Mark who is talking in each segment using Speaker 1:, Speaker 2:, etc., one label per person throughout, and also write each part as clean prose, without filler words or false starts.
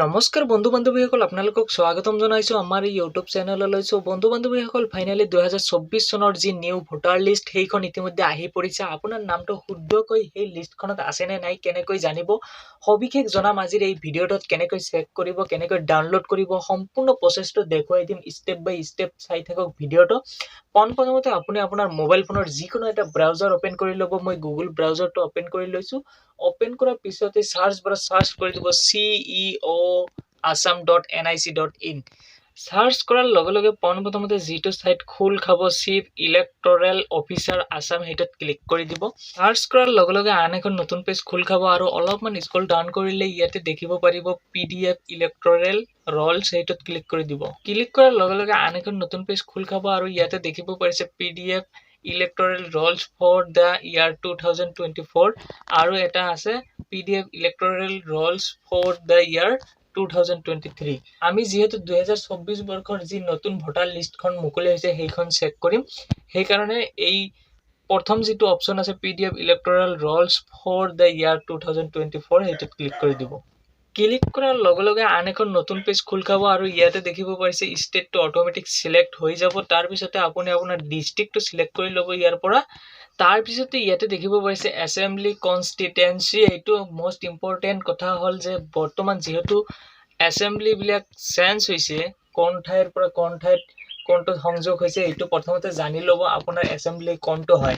Speaker 1: নমস্কাৰ বন্ধু বান্ধৱীসকল, আপোনালোকক স্বাগতম জনাইছো আমাৰ এই ইউটিউব চেনেললৈ। বন্ধু বান্ধৱীসকল, ফাইনেলি 2024 চনৰ যি নিউ ভোটাৰ লিষ্ট সেইখন ইতিমধ্যে আহি পৰিছে। আপোনাৰ নামটো শুদ্ধকৈ সেই লিষ্টখনত আছে নে নাই কেনেকৈ জানিব, সবিশেষ জনাম আজিৰ এই ভিডিঅ'টোত। কেনেকৈ চেক কৰিব, কেনেকৈ ডাউনলোড কৰিব, সম্পূৰ্ণ প্ৰচেছটো দেখুৱাই দিম ষ্টেপ বাই ষ্টেপ। চাই থাকক ভিডিঅ'টো। পোনপ্ৰথমতে আপুনি আপোনাৰ মোবাইল ফোনৰ যিকোনো এটা ব্ৰাউজাৰ ওপেন কৰি ল'ব। মই গুগল ব্ৰাউজাৰটো ওপেন কৰি লৈছো। ওপেন কৰাৰ পিছতে সাৰ্চ বাৰত সাৰ্চ কৰি দিব ceoassam.nic.in। সাৰ্চ কৰাৰ লগে লগে পোনপ্ৰথমতে যিটো সাইট খোল খাব, চিফ ইলেক্টৰেল অফিচাৰ আসাম, সেইটোত ক্লিক কৰি দিব। সাৰ্চ কৰাৰ লগে লগে আন এখন নতুন পেজ খোল খাব আৰু অলপমান স্ক্ৰল ডাউন কৰিলে ইয়াতে দেখিব পাৰিব PDF ইলেক্টৰেল ৰলছ, সেইটোত ক্লিক কৰি দিব। ক্লিক কৰাৰ লগে লগে আন এখন নতুন পেজ খোল খাব আৰু ইয়াতে দেখিব পাৰিছে PDF electoral rolls for the year 2024 আৰু এটা আছে PDF electoral rolls for the year 2023। আমি যেহেতু 2024 বৰ্ষৰ যি নতুন ভোটাৰ লিষ্টখন মুকলি হৈছে সেইখন চেক কৰিম, সেইকাৰণে এই প্ৰথম যিটো অপশ্যন আছে PDF electoral rolls for the year 2024, সেইটোত ক্লিক কৰি দিব। ক্লিক কৰাৰ লগে লগে আন এখন নতুন পেজ খোল খাব আৰু ইয়াতে দেখিব পাৰিছে ষ্টেটটো অট'মেটিক চিলেক্ট হৈ যাব। তাৰপিছতে আপুনি আপোনাৰ ডিষ্ট্ৰিক্টটো চিলেক্ট কৰি ল'ব ইয়াৰ পৰা। তাৰপিছতে ইয়াতে দেখিব পাৰিছে এছেম্বলি কনষ্টিটুৱেঞ্চি। এইটো মষ্ট ইম্পৰ্টেণ্ট কথা হ'ল যে বৰ্তমান যিহেতু এছেম্বলিবিলাক চেঞ্জ হৈছে, কোন ঠাইৰ পৰা কোন ঠাইত কোনটো সংযোগ হৈছে, এইটো প্ৰথমতে জানি ল'ব আপোনাৰ এছেম্বলি কোনটো হয়।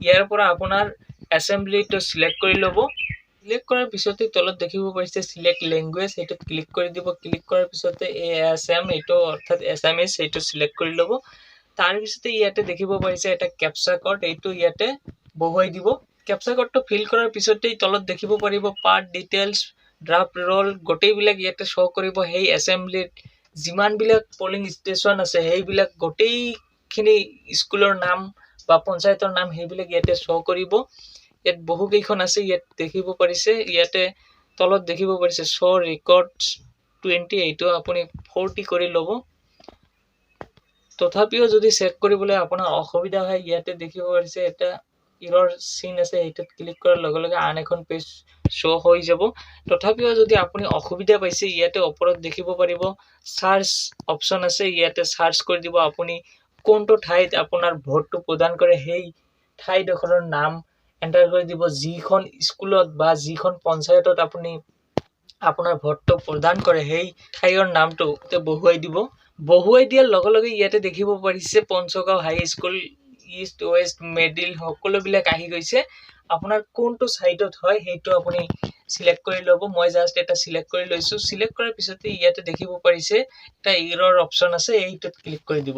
Speaker 1: ইয়াৰ পৰা আপোনাৰ এছেম্বলিটো চিলেক্ট কৰি ল'ব। ক্লিক কৰাৰ পিছতে তলত দেখিব পাৰিছে চিলেক্ট লেংগুৱেজ, সেইটোত ক্লিক কৰি দিব। ক্লিক কৰাৰ পিছতে ASM, এইটো অৰ্থাৎ এছামিজ, সেইটো চিলেক্ট কৰি ল'ব। তাৰপিছতে ইয়াতে দেখিব পাৰিছে এটা কেপচা কোড, এইটো ইয়াতে বহুৱাই দিব। কেপচা কোডটো ফিল কৰাৰ পিছতেই তলত দেখিব পাৰিব পাৰ্ট ডিটেইলছ, ড্ৰাফ্ট ৰোল, গোটেইবিলাক ইয়াতে শ্ব' কৰিব। সেই এছেম্বলিত যিমানবিলাক পলিং ষ্টেচন আছে সেইবিলাক গোটেইখিনি স্কুলৰ নাম বা পঞ্চায়তৰ নাম সেইবিলাক ইয়াতে শ্ব' কৰিব। ইয়াত বহুকেইখন আছে, ইয়াত দেখিব পাৰিছে। ইয়াতে তলত দেখিব পাৰিছে শ্ব' ৰেকৰ্ডছ 20, এইটো আপুনি 40 কৰি ল'ব। তথাপিও যদি চেক কৰিবলৈ আপোনাৰ অসুবিধা হয়, ইয়াতে দেখিব পাৰিছে এটা ইৰৰ চিন আছে, সেইটোত ক্লিক কৰাৰ লগে লগে আন এখন পেজ শ্ব' হৈ যাব। তথাপিও যদি আপুনি অসুবিধা পাইছে, ইয়াতে ওপৰত দেখিব পাৰিব চাৰ্চ অপশ্যন আছে, ইয়াতে চাৰ্চ কৰি দিব। আপুনি কোনটো ঠাইত আপোনাৰ ভোটটো প্ৰদান কৰে সেই ঠাইডোখৰৰ নাম এণ্টাৰ কৰি দিব। যিখন স্কুলত বা যিখন পঞ্চায়তত আপুনি আপোনাৰ ভোটটো প্ৰদান কৰে সেই ঠাইৰ নামটো বহুৱাই দিব। বহুৱাই দিয়াৰ লগে লগে ইয়াতে দেখিব পাৰিছে পঞ্চগাঁও হাই স্কুল, ইষ্ট ৱেষ্ট মিডিল, সকলোবিলাক আহি গৈছে। আপোনাৰ কোনটো চাইডত হয় সেইটো আপুনি চিলেক্ট কৰি ল'ব। মই জাষ্ট এটা চিলেক্ট কৰি লৈছো। চিলেক্ট কৰাৰ পিছতে ইয়াতে দেখিব পাৰিছে এটা ইৰৰ অপশ্যন আছে, এইটোত ক্লিক কৰি দিব।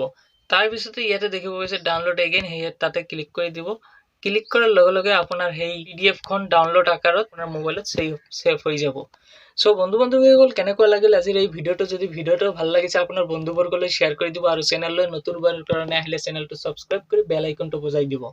Speaker 1: তাৰপিছতে ইয়াতে দেখিব পাৰিছে ডাউনলোড এগেইন, সেয়ে তাতে ক্লিক কৰি দিব। ক্লিক কৰাৰ লগে লগে আপোনাৰ সেই PDF খন ডাউনলোড আকাৰত আপোনাৰ মোবাইলত ছেভ হৈ যাব। বন্ধু বান্ধৱীসকল, কেনেকুৱা লাগিল আজিৰ এই ভিডিঅ'টো? যদি ভিডিঅ'টো ভাল লাগিছে আপোনাৰ বন্ধুবৰ্গলৈ শ্বেয়াৰ কৰি দিব আৰু চেনেললৈ নতুনবাৰৰ কাৰণে আহিলে চেনেলটো ছাবস্ক্ৰাইব কৰি বেল আইকনটো বজাই দিব।